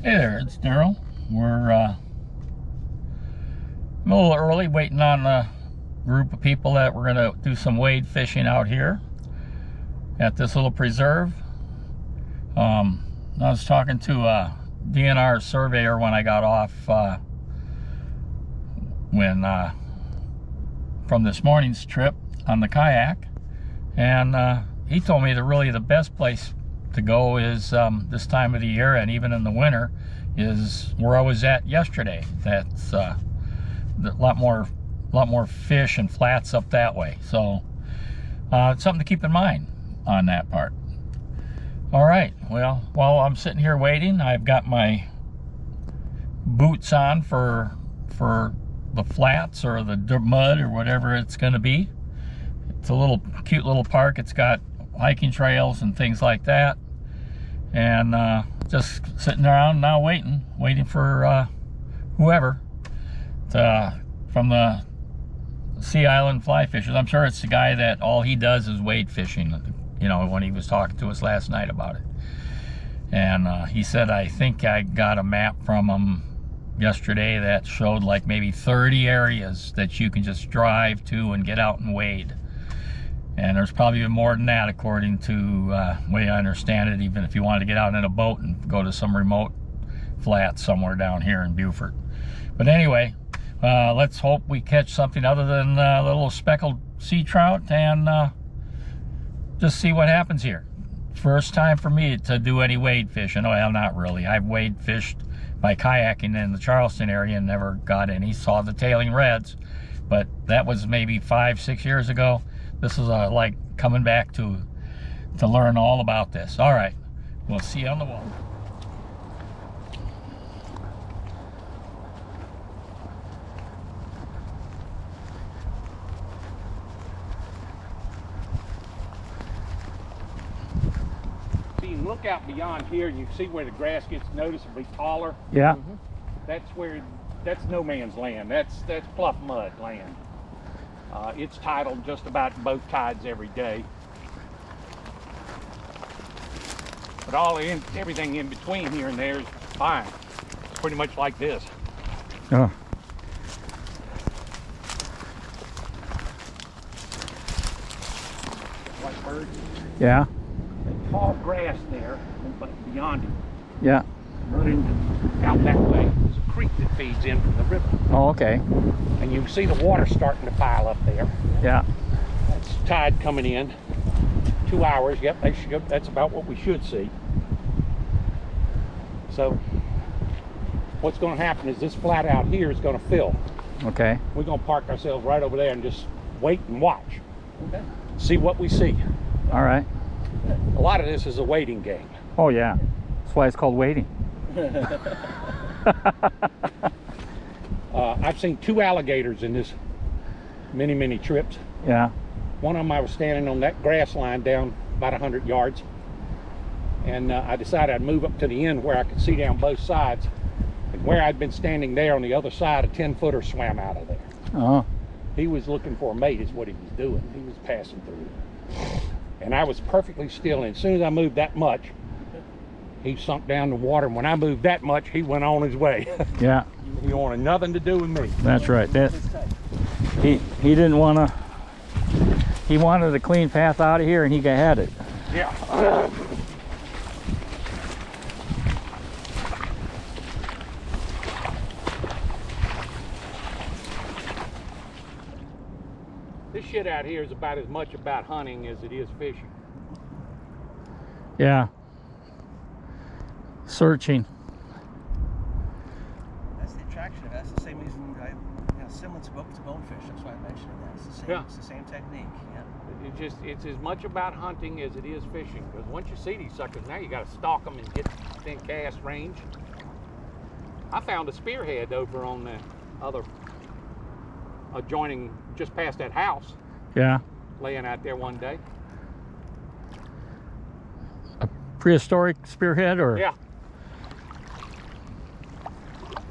Hey there, it's Daryl. We're a little early, waiting on a group of people that we're going to do some wade fishing out here at this little preserve. I was talking to a DNR surveyor when I got off from this morning's trip on the kayak, and he told me that really the best place to go is this time of the year, and even in the winter, is where I was at yesterday. That's a lot more fish and flats up that way. So it's something to keep in mind on that part. All right, well, while I'm sitting here waiting, I've got my boots on for the flats or the mud or whatever it's going to be. It's a cute little park. It's got hiking trails and things like that, and just sitting around now waiting for whoever from the Sea Island fly fishers. I'm sure it's the guy that all he does is wade fishing, you know, when he was talking to us last night about it. And he said, I think I got a map from him yesterday that showed like maybe 30 areas that you can just drive to and get out and wade. And there's probably even more than that, according to the way I understand it, even if you wanted to get out in a boat and go to some remote flat somewhere down here in Beaufort. But anyway, let's hope we catch something other than the little speckled sea trout, and just see what happens here. First time for me to do any wade fishing. Well, not really. I've wade fished by kayaking in the Charleston area and never got any. Saw the tailing reds, but that was maybe 5-6 years ago. This is like coming back to learn all about this. All right, we'll see you on the wall. So you can look out beyond here and you can see where the grass gets noticeably taller. Yeah. That's no man's land. That's fluff mud land. It's tidal just about both tides every day. But everything in between here and there is fine. It's pretty much like this. Oh. White bird. Yeah. That tall grass there, but beyond it. Yeah. Running out that way. There's a creek that feeds in from the river. Oh, okay. And you can see the water starting to pile up there. Yeah. That's tide coming in. 2 hours. Yep, that's about what we should see. So what's going to happen is this flat out here is going to fill. Okay. We're going to park ourselves right over there and just wait and watch. Okay. See what we see. All right. A lot of this is a waiting game. Oh yeah. That's why it's called waiting. I've seen 2 alligators in this many trips. Yeah. One of them I was standing on that grass line down about 100 yards, and I decided I'd move up to the end where I could see down both sides. And where I'd been standing there on the other side, a 10-footer swam out of there. Oh. He was looking for a mate is what he was doing. He was passing through. And I was perfectly still, and as soon as I moved that much, he sunk down the water, and when I moved that much, he went on his way. Yeah. He wanted nothing to do with me. That's right. He didn't want to. He wanted a clean path out of here, and he had it. Yeah. This shit out here is about as much about hunting as it is fishing. Yeah. Searching. That's the attraction of it. That's the same reason similar to bonefish. That's why I mentioned that. It's the same. Yeah. It's the same technique. Yeah. It's as much about hunting as it is fishing. Because once you see these suckers, now you got to stalk them and get within cast range. I found a spearhead over on the other adjoining, just past that house. Yeah. Laying out there one day. A prehistoric spearhead, or? Yeah.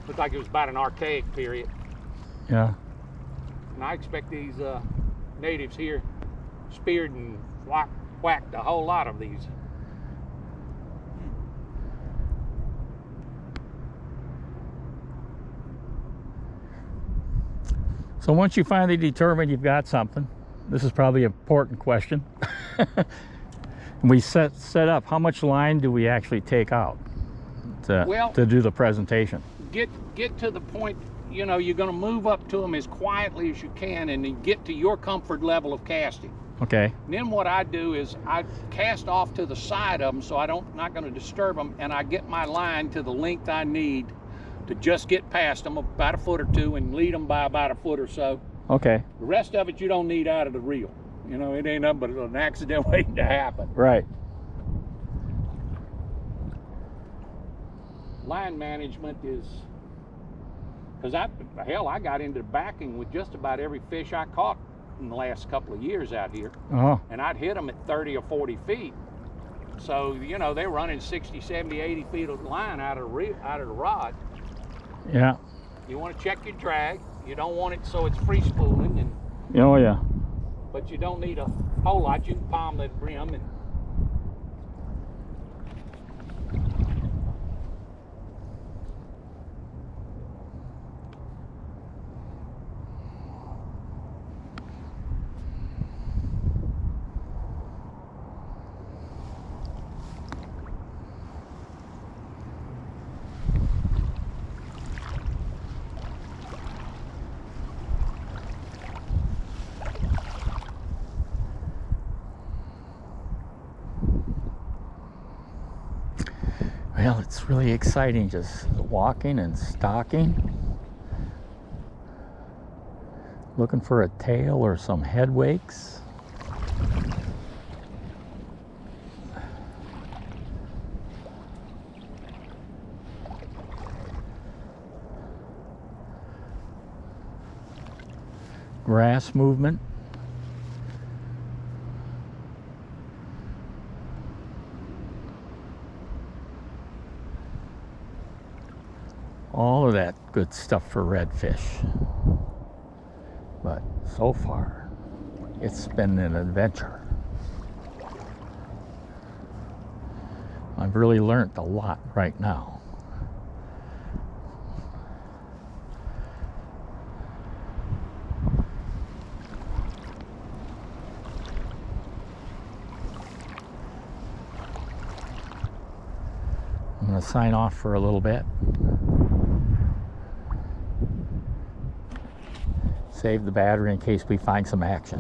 Looked like it was about an archaic period. Yeah. And I expect these natives here speared and whacked a whole lot of these. So once you finally determine you've got something, this is probably an important question. We set up, how much line do we actually take out to do the presentation? Get to the point, you know, you're going to move up to them as quietly as you can and then get to your comfort level of casting. Okay. And then what I do is I cast off to the side of them so not going to disturb them, and I get my line to the length I need to just get past them about a foot or two and lead them by about a foot or so. Okay. The rest of it you don't need out of the reel. You know, it ain't nothing but an accident waiting to happen. Right. Line management is, because I got into backing with just about every fish I caught in the last couple of years out here. And I'd hit them at 30 or 40 feet. So, you know, they're running 60, 70, 80 feet of line out of the rod. Yeah. You want to check your drag. You don't want it so it's free spooling. And, oh, yeah. But you don't need a whole lot. You can palm the rim. And well, it's really exciting just walking and stalking, looking for a tail or some head wakes. Grass movement. All of that good stuff for redfish. But so far, it's been an adventure. I've really learned a lot right now. I'm going to sign off for a little bit. Save the battery in case we find some action.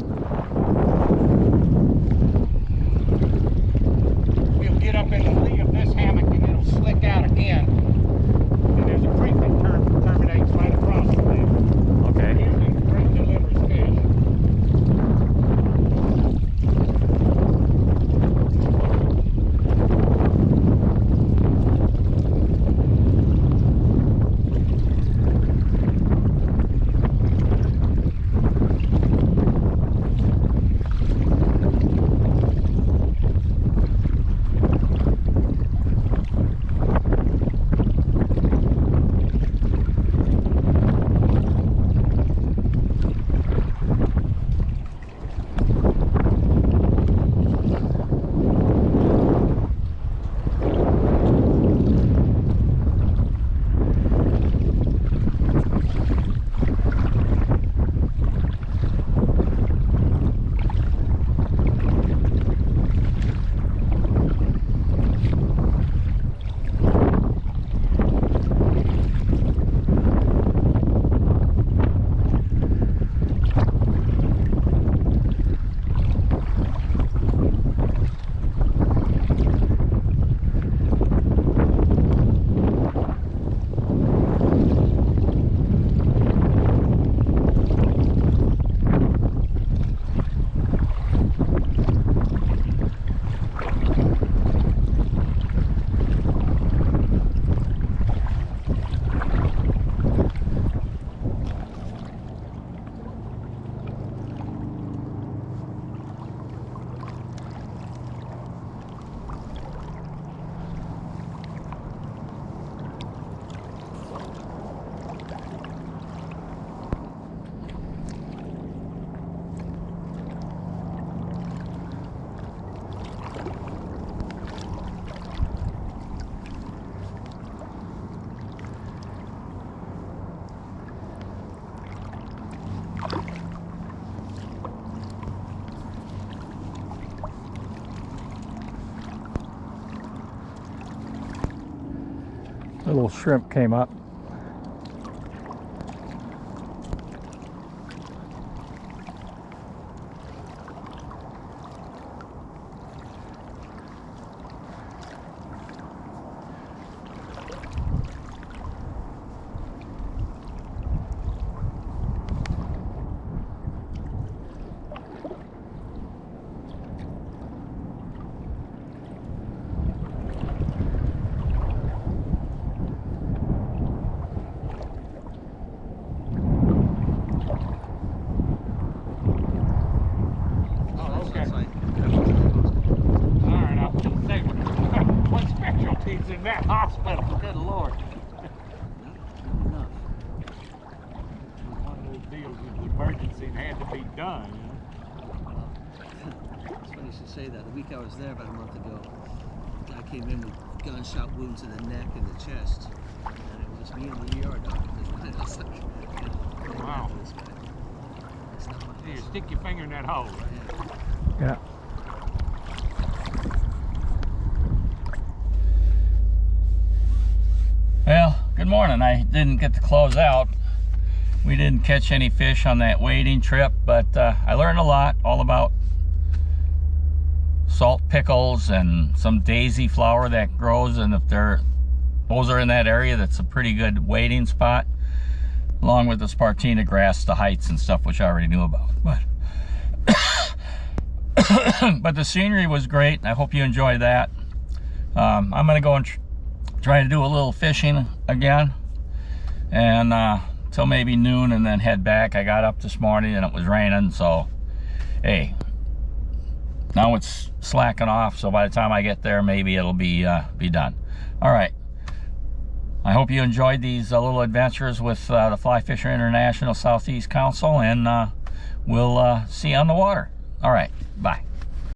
we'll get up in the lee of this hammock and it'll slick out again. And there's a creek that terminates right across the lake. Okay. Usually the creek delivers fish. Little shrimp came up. In that hospital, good Lord. Enough. It was one of those deals with the emergency and had to be done. It's funny you should say that. The week I was there about a month ago, a guy came in with gunshot wounds in the neck and the chest, and it was me and the ER doctor. I was like, wow. This guy. It's not my Here, stick your finger in that hole. Right? Yeah. Well, good morning. I didn't get to close out. We didn't catch any fish on that wading trip, but I learned a lot all about salt pickles and some daisy flower that grows, and if those are in that area, that's a pretty good wading spot, along with the Spartina grass, the heights and stuff, which I already knew about. But the scenery was great. I hope you enjoyed that. I'm gonna go and try to do a little fishing again, and till maybe noon, and then head back. I got up this morning and it was raining, so hey, now it's slacking off, so by the time I get there, maybe it'll be done. All right, I hope you enjoyed these little adventures with the Fly Fisher International Southeast Council, and we'll see you on the water. All right, bye.